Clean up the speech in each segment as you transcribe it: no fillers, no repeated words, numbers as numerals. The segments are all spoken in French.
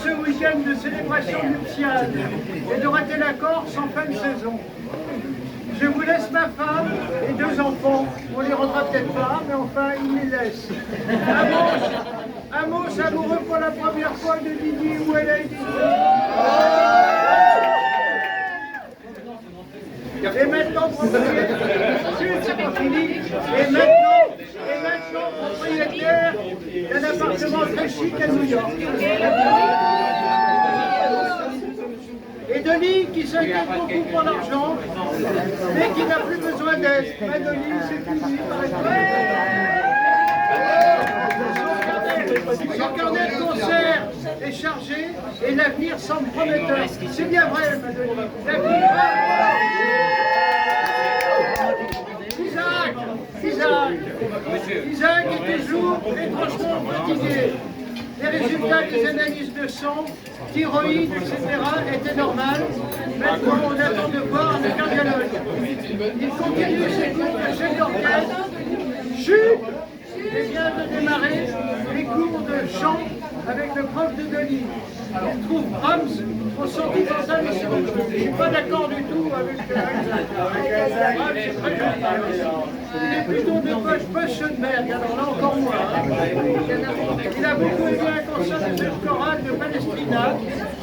ce week-end de célébration nuptiale et de rater la Corse en fin de saison. Je vous laisse ma femme et 2 enfants. On les rendra peut-être pas, mais enfin, ils les laissent. Un mot savoureux pour la première fois de Didier Ouellet. Et maintenant, propriétaire, c'est pas fini. Et maintenant, propriétaire d'un appartement très chic à New York. Et Denis qui s'inquiète beaucoup pour l'argent, mais qui n'a plus besoin d'aide. Mais Denis, c'est fini par son carnet de concert est chargé et l'avenir semble prometteur. C'est bien vrai, Denis. L'avenir. Isaac est toujours étrangement fatigué. Les résultats des analyses de sang, thyroïde, etc. étaient normales. Maintenant, on attend de voir le cardiologue. Il continue ses cours de chef d'orchestre. Chut! Et vient de démarrer les cours de chant avec le prof de Denis. Il trouve Brahms au sentimentalisme. Je ne suis pas d'accord du tout avec Isaac. Brahms, c'est très joli. Il est plutôt de poche Schoenberg, alors là encore moins. Il a beaucoup aimé un concert de chef choral de Palestrina.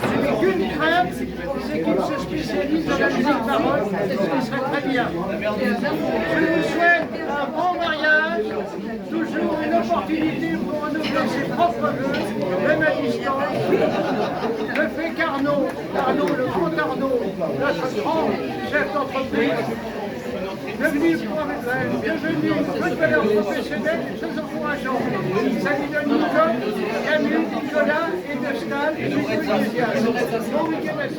Je n'ai qu'une crainte, c'est qu'il se spécialise dans la musique baroque, ce qui serait très bien. Je vous souhaite un bon mariage, toujours une opportunité pour renouveler ses propres vœux, même à distance. Le fait qu'Arnaud, le grand Arnaud, notre grand chef d'entreprise, devenu footballeur professionnel et très encourageant. Ça lui donne Nicole, Camille, Nicolas et Destal et tout l'enthousiasme. Bon week-end à tous.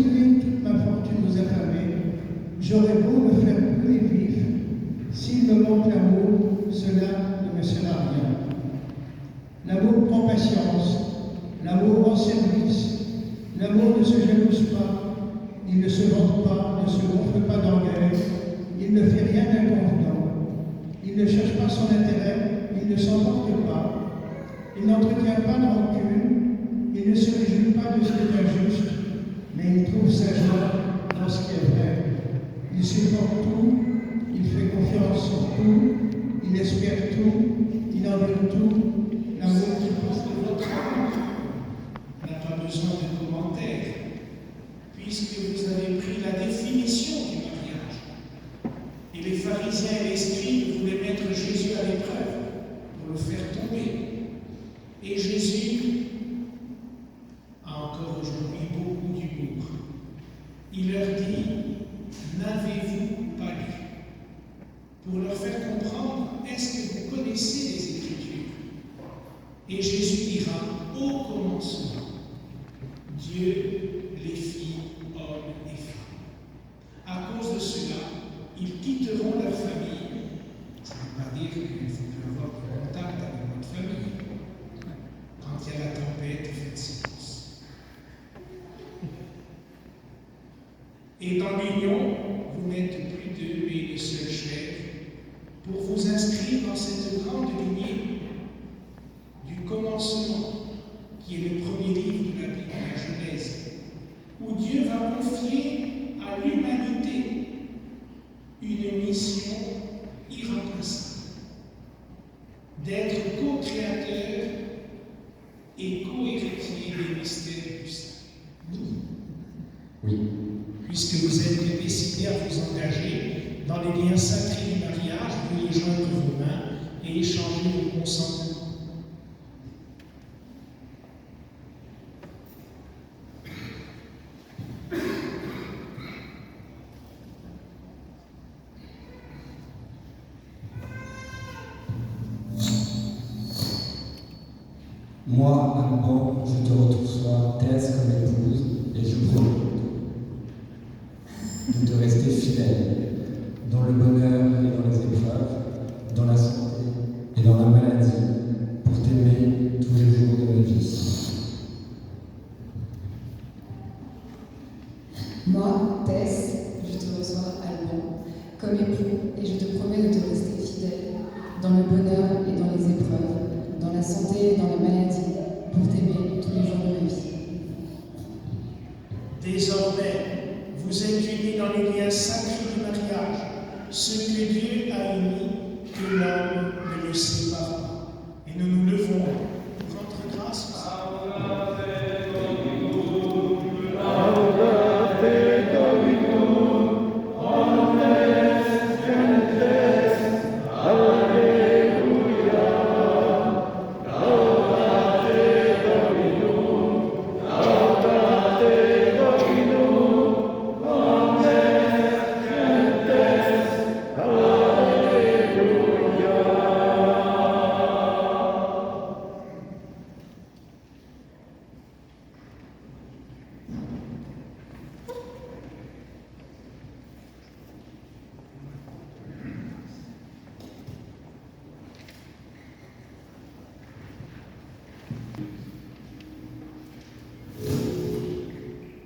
nuit toute ma fortune vous affamée, j'aurais beau me faire brûler vif, s'il me manque l'amour, cela ne me sert à rien. L'amour prend patience, l'amour rend service, l'amour ne se jalouse pas, il ne se vante pas, ne se gonfle pas d'orgueil, il ne fait rien d'inconvenant, il ne cherche pas son intérêt, il ne s'emporte pas, il n'entretient pas de rancune, il ne se réjouit pas de ce qui est injuste, mais il trouve sa joie dans ce qui est vrai. Il supporte tout, il fait confiance en tout, il espère tout, il en veut tout. L'amour qui pose de votre n'a pas besoin de commentaires, puisque vous avez pris la définition du mariage. Et les pharisiens et les scribes voulaient mettre Jésus à l'épreuve pour le faire tomber. Et Jésus a encore aujourd'hui beaucoup d'humour. Il leur dit, n'avez-vous pas lu? Pour leur faire comprendre, est-ce que vous connaissez les Écritures? Et Jésus dira, au commencement, Dieu les fit hommes et femmes. À cause de cela, ils quitteront leur famille. Ça ne veut pas dire qu'il faut plus avoir de contact avec notre famille. Quand il y a la tempête, faites silence. Et dans l'union, vous n'êtes plus deux, mais une seule chair, pour vous inscrire dans cette grande lignée du commencement, qui est le premier livre de la Bible, la Genèse, où Dieu va confier à l'humanité une mission irremplaçable, d'être co-créateur et co-héritier des mystères du salut. Oui. Puisque vous êtes décidés à vous engager dans les liens sacrés du mariage, veuillez joindre vos mains et échanger vos consentements. Moi, Alban, je te reçois, Thèse, comme épouse, et je promets de te rester fidèle, dans le bonheur et dans les épreuves, dans la santé et dans la maladie, pour t'aimer tous les jours de ma vie. Moi, Tess, je te reçois, Alban, comme époux, et je te promets de te rester fidèle, dans le bonheur et dans les épreuves, dans la santé et dans la maladie, pour t'aimer tous les jours de ma vie. Désormais, vous êtes unis dans les liens sacrés du mariage, ce que Dieu a uni, que l'homme ne le sépare pas. Et nous nous levons pour rendre grâce.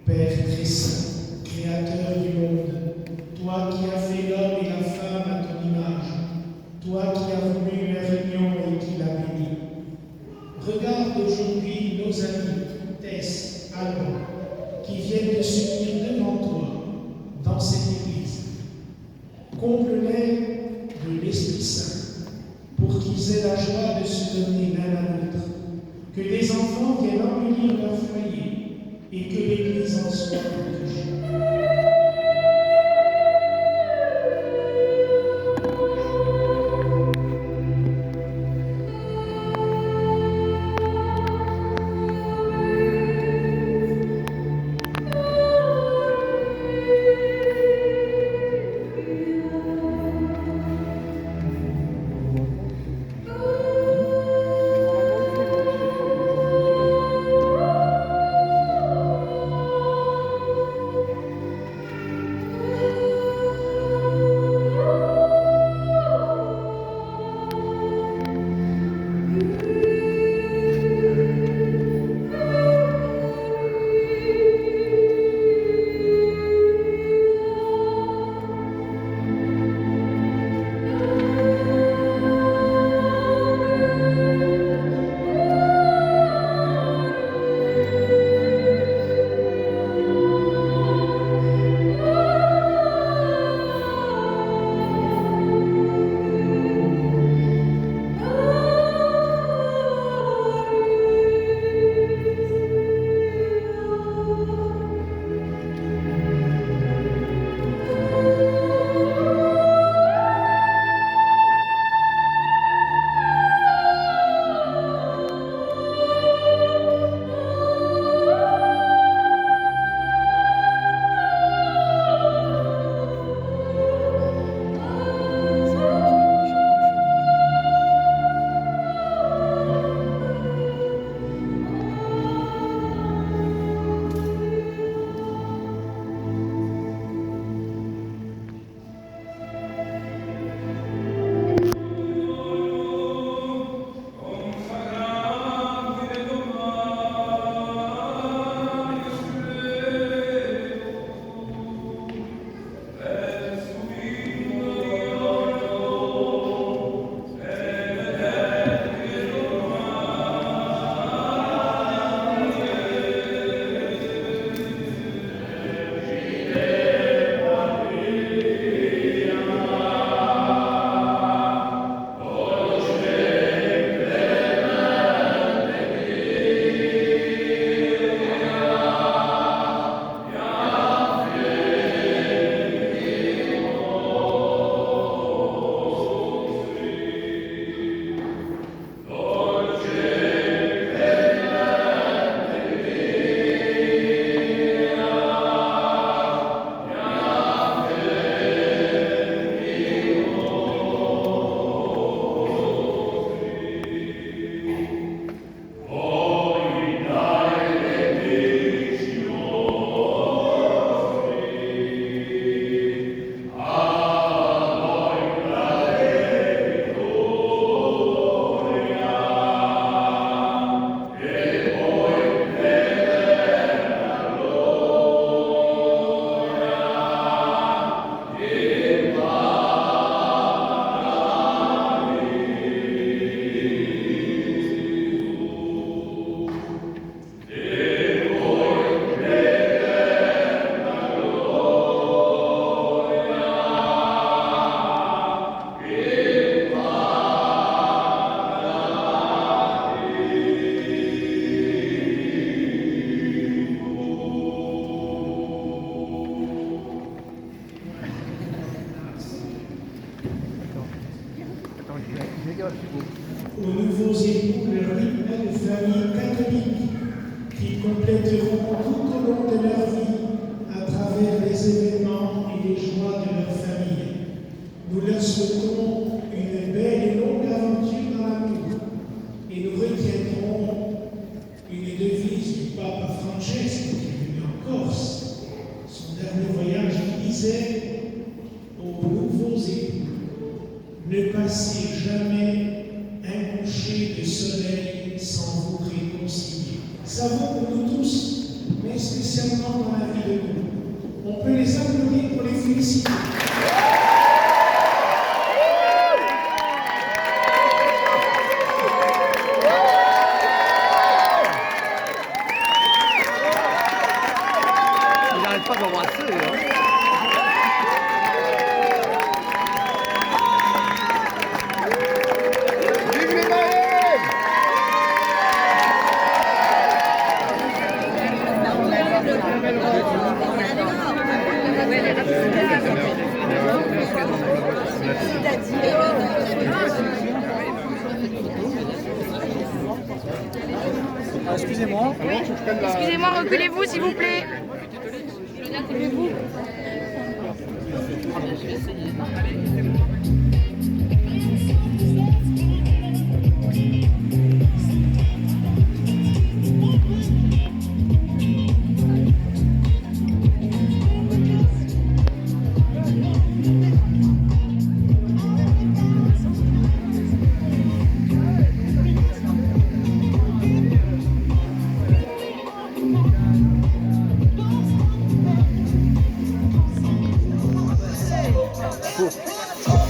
Père très saint, créateur du monde, toi qui as fait l'homme et la femme à ton image, toi qui as voulu leur union et qui l'as bénie, regarde aujourd'hui nos amis, Tess, Alban, qui viennent de s'unir devant toi dans cette église. Comble-les de l'Esprit Saint, pour qu'ils aient la joie de se donner l'un à l'autre, que les enfants viennent embellir leur foyer, et que l'Église en soit protégée. aux nouveaux époux le rythme de famille catholique qui compléteront tout au long de leur vie à travers les événements et les joies de leur famille. Nous leur souhaitons une belle et longue aventure dans l'amour et nous retiendrons une devise du pape Francesco qui est venu en Corse, son dernier voyage, qui disait aux nouveaux époux: ne passez jamais un coucher de soleil sans vous réconcilier. Ça vaut pour nous tous, mais spécialement dans la vie de nous. On peut les applaudir pour les féliciter. Il n'arrête pas d'embrasser, hein. Excusez-moi. Oui. Excusez-moi, reculez-vous s'il vous plaît. Reculez-vous.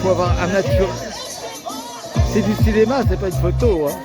Faut avoir un nature. C'est du cinéma, c'est pas une photo, hein.